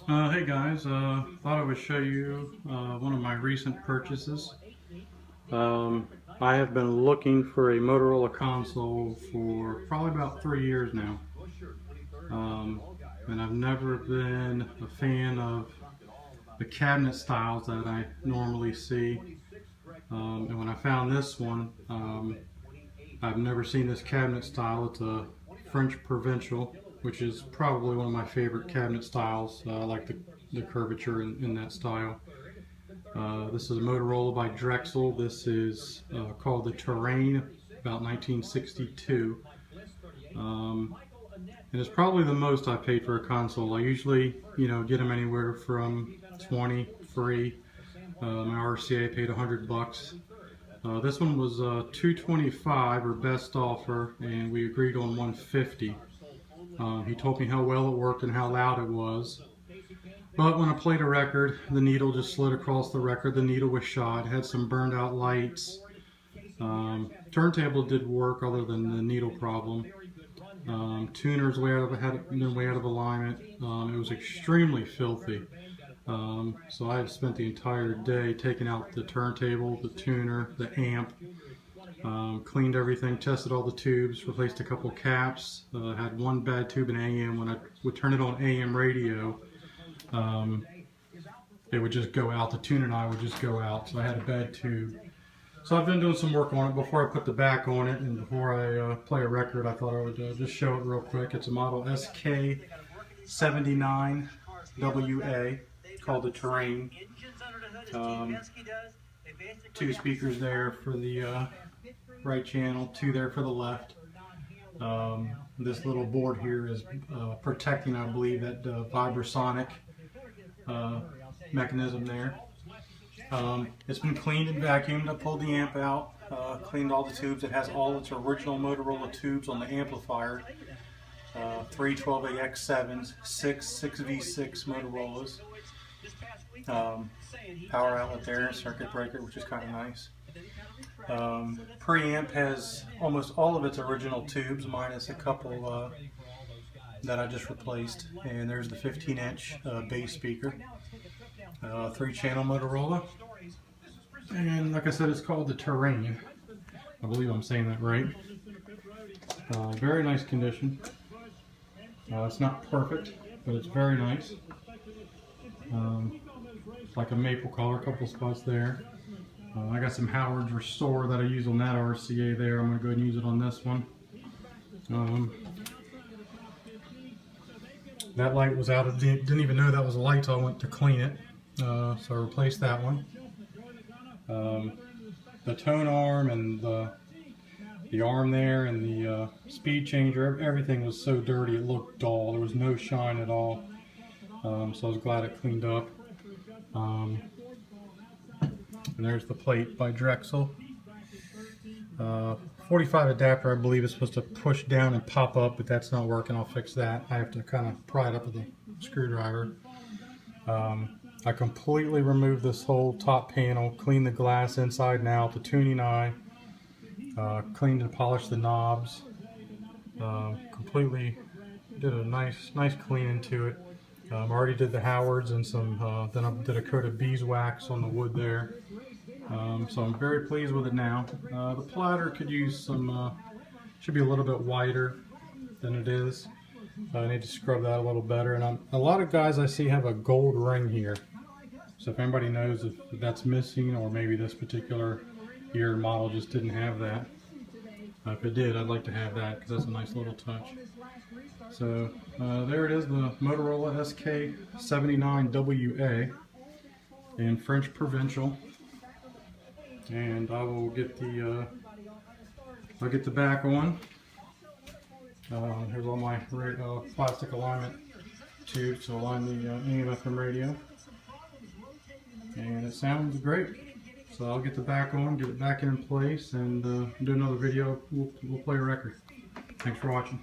Hey guys, thought I would show you one of my recent purchases. I have been looking for a Motorola console for probably about 3 years now. And I've never been a fan of the cabinet styles that I normally see. And when I found this one, I've never seen this cabinet style. It's a French Provincial, which is probably one of my favorite cabinet styles. I like the curvature in that style. This is a Motorola by Drexel. This is called the Touraine, about 1962. And it's probably the most I paid for a console. I usually, get them anywhere from 20 free. My RCA paid 100 bucks. This one was $225 or best offer, and we agreed on $150. He told me how well it worked and how loud it was. But when I played a record, the needle just slid across the record. The needle was shot. It had some burned out lights. Turntable did work other than the needle problem. Tuners had been way out of alignment. It was extremely filthy. So I have spent the entire day taking out the turntable, the tuner, the amp, cleaned everything, tested all the tubes, replaced a couple caps, had one bad tube in AM. When I would turn it on AM radio, it would just go out. The tuner and I would just go out, so I had a bad tube. So I've been doing some work on it before I put the back on it, and before I play a record, I thought I would just show it real quick. It's a model SK79 WA, called the Touraine. 2 speakers there for the right channel, 2 there for the left. This little board here is protecting, I believe, that vibrasonic mechanism there. It's been cleaned and vacuumed. I pulled the amp out, cleaned all the tubes. It has all its original Motorola tubes on the amplifier. 3 12AX7s, 6 6V6 Motorola's. Power outlet there, circuit breaker, which is kind of nice. Preamp has almost all of its original tubes, minus a couple that I just replaced. And there's the 15-inch bass speaker. 3-channel Motorola. And like I said, it's called the Touraine. I believe I'm saying that right. Very nice condition. It's not perfect, but it's very nice. Like a maple color, a couple spots there. I got some Howard's Restore that I use on that RCA there. I'm going to go ahead and use it on this one. That light was out. I didn't even know that was a light till I went to clean it. So I replaced that one. The tone arm and the arm there and the speed changer, everything was so dirty it looked dull. There was no shine at all. So I was glad it cleaned up. And there's the plate by Drexel. 45 adapter, I believe, is supposed to push down and pop up, but that's not working. I'll fix that. I have to kind of pry it up with a screwdriver. I completely removed this whole top panel, cleaned the glass inside and out, the tuning eye, cleaned and polished the knobs. Completely did a nice cleaning to it. Already did the Howards and some, then I did a coat of beeswax on the wood there. So I'm very pleased with it now. The platter could use some, should be a little bit wider than it is. I need to scrub that a little better. And a lot of guys I see have a gold ring here. So if anybody knows if that's missing, or maybe this particular year model just didn't have that. If it did, I'd like to have that because that's a nice little touch. So there it is, the Motorola SK79 WA in French Provincial. And I will get the back on. Here's all my plastic alignment tubes to align the AM FM radio. And it sounds great. So I'll get the back on, get it back in place, and do another video. We'll play a record. Thanks for watching.